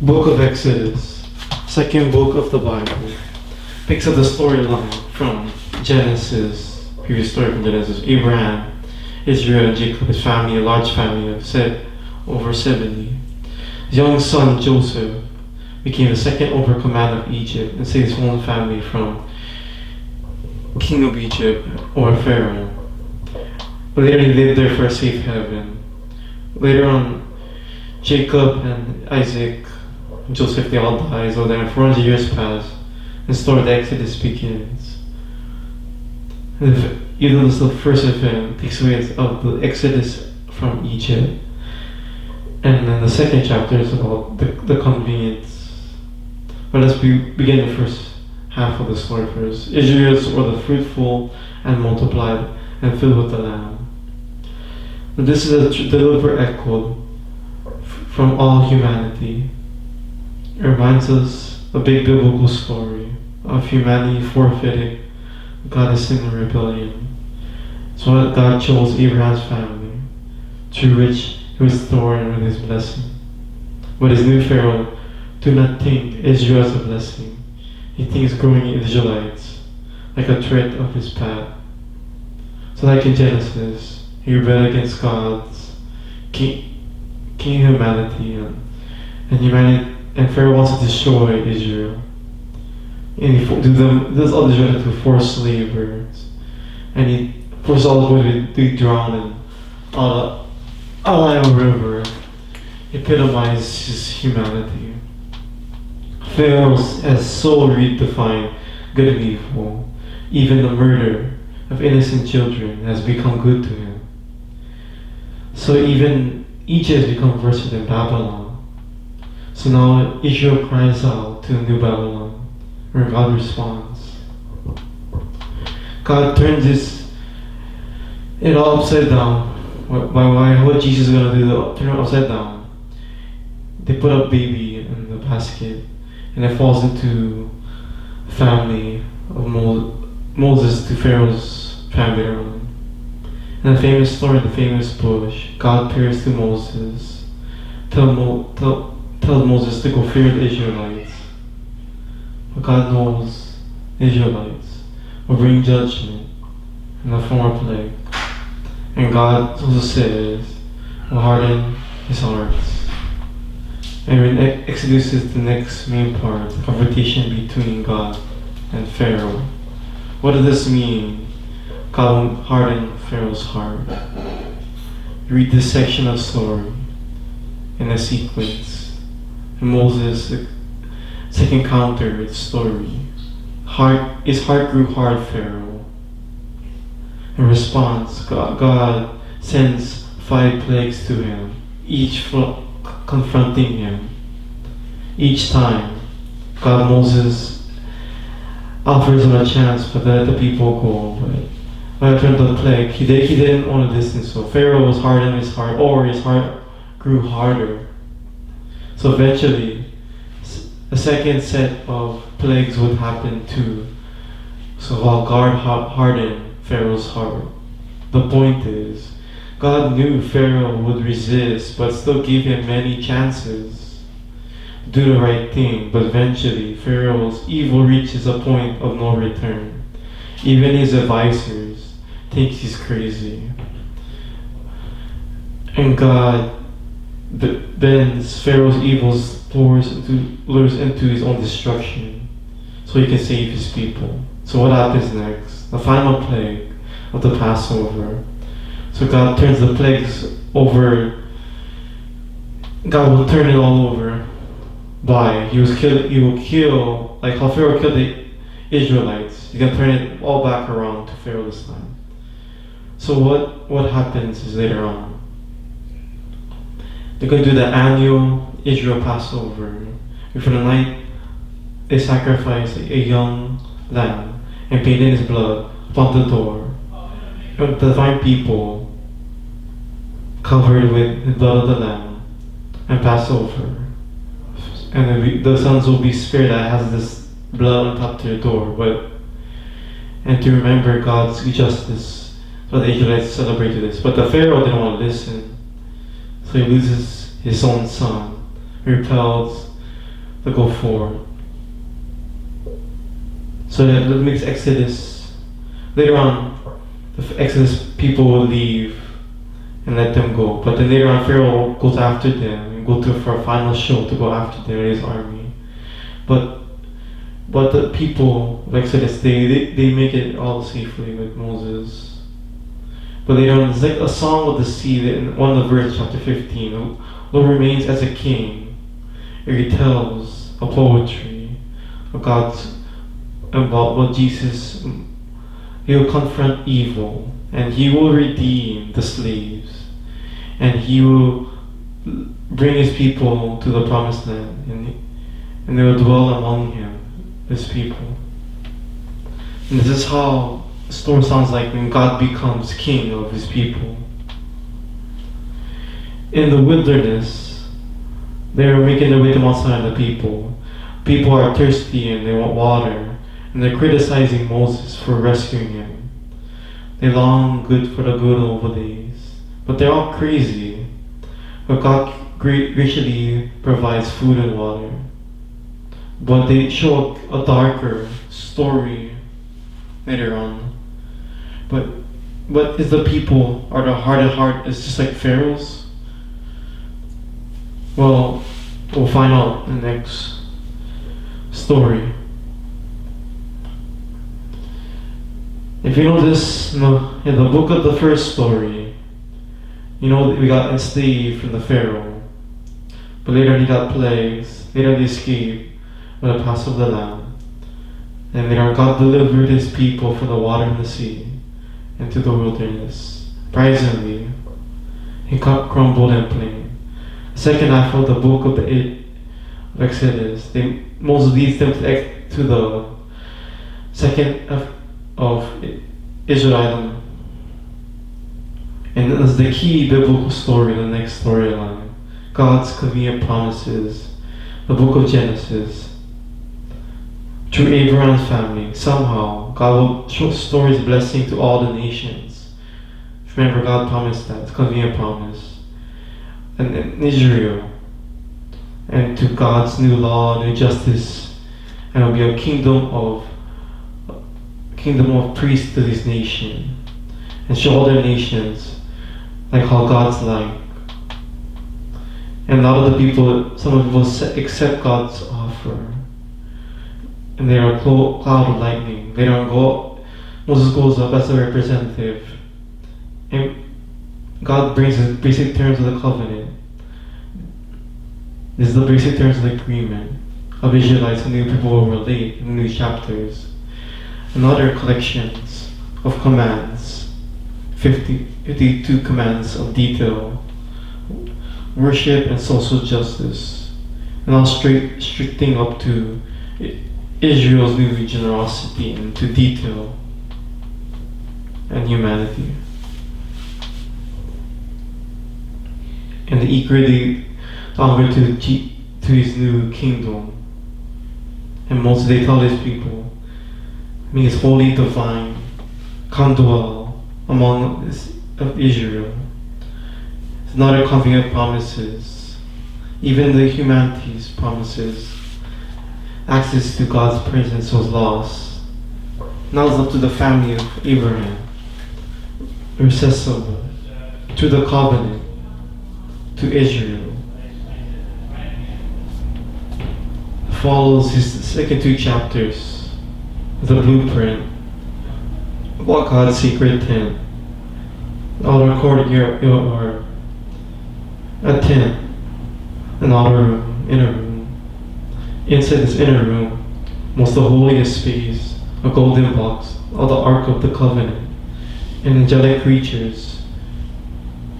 Book of Exodus, second book of the Bible, picks up the storyline from Genesis, previous story from Genesis. Abraham, Israel, and Jacob, his family, a large family of over 70. His young son Joseph became the second over command of Egypt and saved his own family from king of Egypt or Pharaoh. But later he lived there for a safe haven. Later on, Jacob and Isaac and Joseph, they all die. So then 400 years pass, and the story of the Exodus begins. Even though this is the first event, takes away of the Exodus from Egypt. And then the second chapter is about the convenience. But let's begin the first half of the story first. Israel's were the fruitful and multiplied and filled with the land. But this is a deliberate echo from all humanity. It reminds us a big biblical story of humanity forfeiting God's sin and rebellion. So God chose Abraham's family, through which he was thorn with his blessing. But his new Pharaoh do not think Israel as a blessing. He thinks growing Israelites like a threat of his path. So like in Genesis, he rebelled against God's king humanity, and humanity, and Pharaoh wants to destroy Israel. And he does all this to force laborers, and he forces all the boys to be drowned in a Nile river. Epitomizes his humanity. Pharaoh has so redefined good and evil. Even the murder of innocent children has become good to him. So even Egypt has become worse than Babylon. So now Israel cries out to the new Babylon, where God responds. God turns it all upside down. What Jesus is going to do, turn it upside down. They put a baby in the basket, and it falls into the family of Moses to Pharaoh's family around. In the famous story, the famous bush, God appears to Moses, tells Moses to go fear the Israelites. But God knows the Israelites will bring judgment in the form of plague. And God also says, will harden his hearts. And when Exodus is the next main part, the confrontation between God and Pharaoh. What does this mean? God will harden Pharaoh's heart. Read this section of story in a sequence. And Moses' second encounter with the story. His heart grew hard, Pharaoh. In response, God sends 5 plagues to him, each confronting him. Each time, Moses offers him a chance to let the people go, but when it turned to the plague, he didn't want to listen. So Pharaoh was hard in his heart, or his heart grew harder. So eventually, a second set of plagues would happen too. So while God hardened Pharaoh's heart, the point is, God knew Pharaoh would resist, but still gave him many chances to do the right thing. But eventually, Pharaoh's evil reaches a point of no return. Even his advisors think he's crazy. And God bends Pharaoh's evil lures into his own destruction, so he can save his people. So what happens next? The final plague of the Passover. So God turns the plagues over. God will turn it all over. He will kill, like how Pharaoh killed the Israelites. He's gonna turn it all back around to Pharaoh this time. So what happens is later on, they're gonna do the annual Israel Passover. For the night, they sacrifice a young lamb and paint in his blood upon the door. And to find people covered with the blood of the lamb and Passover. And the sons will be spared that has this blood on top to the door, and to remember God's justice. So the Israelites celebrated this. But the Pharaoh didn't want to listen. So he loses his own son, repels to go forward. So that makes Exodus, later on, the Exodus people will leave and let them go. But then later on, Pharaoh goes after them and go to for a final show to go after them and his army. But the people of Exodus, they make it all safely with Moses. But later on, it's like a song of the sea in one of the verses, chapter 15. Lord remains as a king. It retells a poetry of God's, about what Jesus, he will confront evil and he will redeem the slaves and he will bring his people to the promised land and they will dwell among him, his people. And this is how the story sounds like when God becomes king of his people. In the wilderness, they are making their way to Mount Sinai, the people. People are thirsty and they want water. And they're criticizing Moses for rescuing him. They long good for the good old days. But they're all crazy. But God graciously provides food and water. But they show a darker story later on. But is the people, are the hard at heart is just like Pharaoh's? Well, we'll find out in the next story. If you notice in the book of the first story, you know we got enslaved from the Pharaoh. But later he got plagues, later he escaped with the pass of the Lamb. And later God delivered his people from the water and the sea into the wilderness. Surprisingly, he got crumbled and plain. The second half of the book of the Exodus, Moses leads them to the second of Israel Island. And that's the key biblical story, the next storyline. God's convenient promises, the book of Genesis. Through Abraham's family, somehow, God will show stories blessing to all the nations. Remember, God promised that, it's a convenient promise. And in Israel, and to God's new law, new justice, and it will be a kingdom of priests to this nation, and show other nations like how God's like. And a lot of the people, some of the people accept God's offer, and they are a cloud of lightning. They don't go. Moses goes up as a representative, and God brings the basic terms of the covenant. This is the basic terms of the agreement of Israelites and new people will relate in the new chapters. And other collections of commands, 52 commands of detail, worship and social justice, and all stricting up to Israel's new generosity into detail and humanity. And the equally honor to his new kingdom. And Moses, they tell his people, means holy, divine, come dwell among of Israel. It's not a convenient promises, even the humanity's promises. Access to God's presence was lost. Now it's up to the family of Abraham, accessible to the covenant, to Israel. Follows his second 2 chapters. The blueprint of what God's secret tent, outer courtyard or a tent, an outer room, inner room. Inside this inner room, most the holiest space, a golden box, of the Ark of the Covenant, and angelic creatures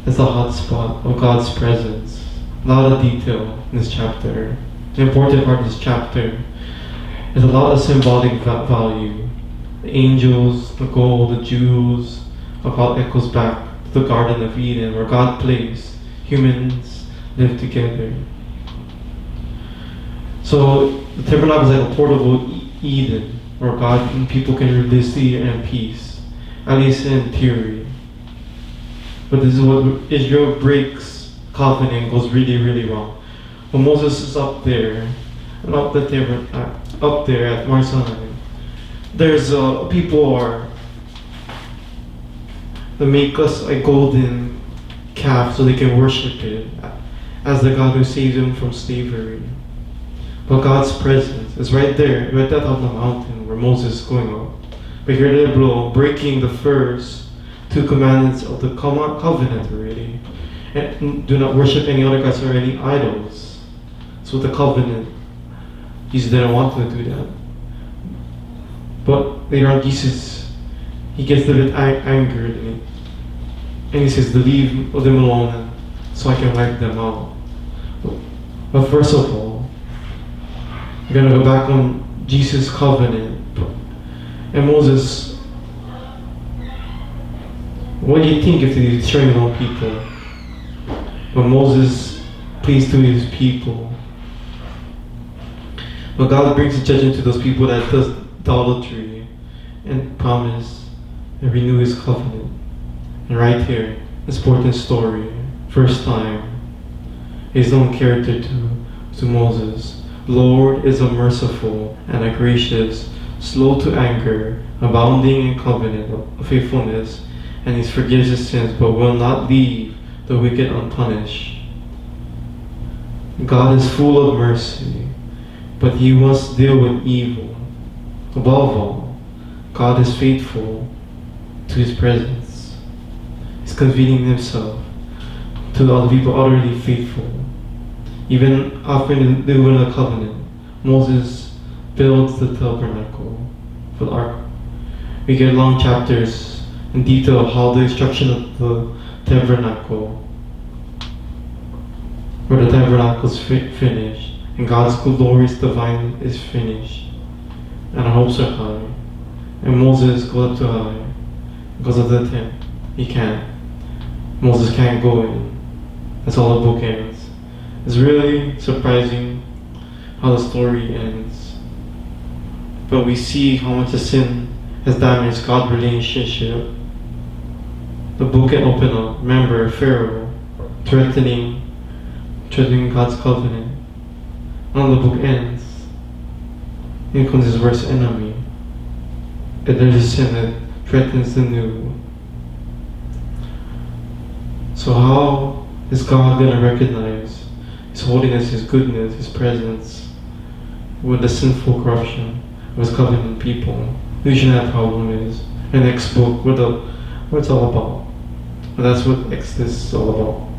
as the hot spot of God's presence. A lot of detail in this chapter. The important part of this chapter is a lot of symbolic value. The angels, the gold, the jewels, of how it echoes back to the Garden of Eden where God placed humans live together. So the tabernacle is like a portable Eden where God and people can live this year in peace, at least in theory. But this is what Israel breaks covenant, goes really, really wrong. When Moses is up there, and up there at Mount Sinai, there's people are they make us a golden calf so they can worship it as the God who saved them from slavery. But God's presence is right there, right at the top of the mountain where Moses is going up. But here they're breaking the first two commandments of the covenant already. And do not worship any other gods or any idols. So the covenant, Jesus didn't want to do that. But later on, Jesus, he gets a bit angered and he says, leave them alone so I can wipe them out. But first of all, we're going to go back on Jesus' covenant. And Moses, what do you think if he's destroying his own people? But Moses pleads to his people. But God brings judgment to those people that does idolatry and promise and renew his covenant. And right here, this important story, first time, his own character to Moses. Lord is a merciful and a gracious, slow to anger, abounding in covenant of faithfulness, and he forgives his sins, but will not leave the wicked unpunished. God is full of mercy, but he must deal with evil. Above all, God is faithful to his presence. He's convening himself to the other people utterly faithful. Even after they were in the covenant, Moses builds the tabernacle for the ark. We get long chapters in detail of how the instruction of the tabernacle, where the tabernacle is finished, and God's glorious divine is finished, and our hopes are high. And Moses goes up too high because of the tent. He can't. Moses can't go in. That's all the book ends. It's really surprising how the story ends. But we see how much the sin has damaged God's relationship. The book can open up. Remember Pharaoh threatening God's covenant. Now the book ends. Here comes his worst enemy. And there's a sin that threatens the new. So how is God going to recognize his holiness, his goodness, his presence with the sinful corruption of his covenant people? Usually that problem is. And next book, what it's all about. But that's what Exodus is all about.